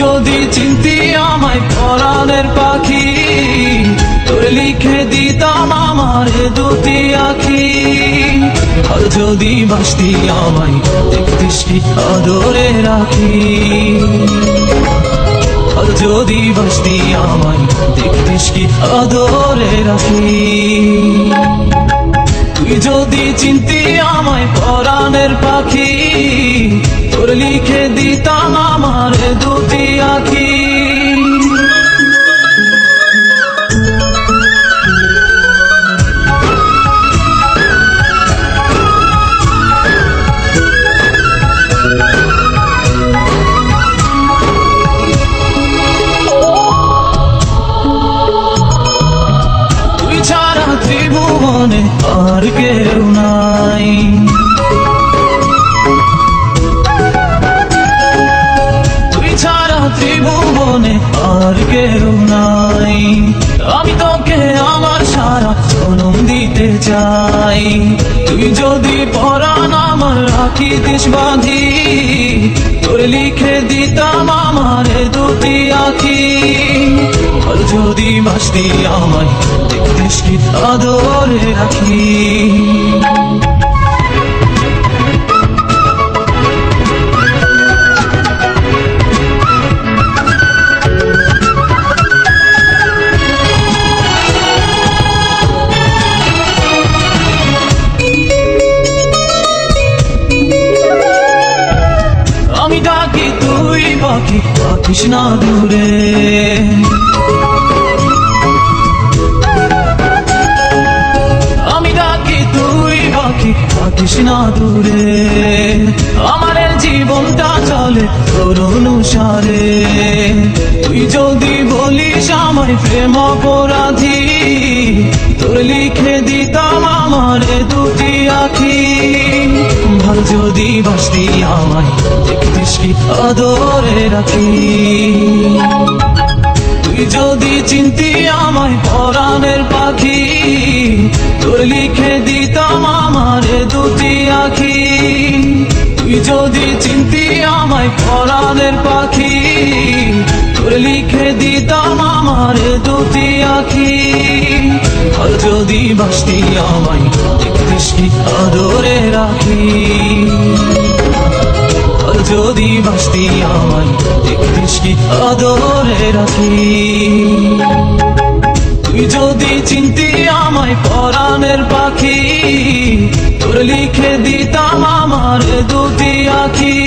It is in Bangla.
যদি চিনতি আমায় পরাণের পাখি, তোর লিখে দিতাম আমার দুটি আখি। আর যদি বাসতি আমায় দেখতিস কি আদরে রাখি, আর যদি বাসতি আমায় দেখতিস কি আদরে রাখি। তুই যদি চিনতি আমায় পরাণের পাখি, তোর লিখে দিতাম আমার দুটি আখি। তুই ছাড়া ত্রিভুবনে আর কেউ নাই, তুই ছাড়া ত্রিভুবনে আর কেউ নাই। আমি তোকে আমার সারা জনম দিতে চাই। তুই যদি পরাণ আমার রাখিতিস বাঁধি, তোর লিখে দিতাম আমার দুটি আখি। আর যদি বাসতি আমায় দেখতিস কি আদরে রাখি। আমি ডাকি তুই পাখি থাকিস না দূরে, আমি ডাকি তুই পাখি থাকিস না দূরে। আমার জীবনটা চলে তোর অনুসারে। তুই যদি বলিস আমায় প্রেম অপরাধী, তোর লিখে দিতাম আমার দুটি আখি। ভালো যদি বাসতি আমায় দেখতিস কি আদরে রাখি। তুই যদি চিনতি আমায় পরাণের পাখি, তোর লিখে দিতাম আমার দুটি আখি। তুই যদি চিনতি আমায় পরাণের পাখি, তোর লিখে দিতাম আমার দুটি আখি। আর যদি বাসতি আমায় দেখতিস কি আদরে রাখি, আর যদি বাসতি আমায় দেখতিস কি আদরে রাখি। তুই যদি চিনতি আমায় পরাণের পাখি, তোর লিখে দিতাম আমার দুটি আখি।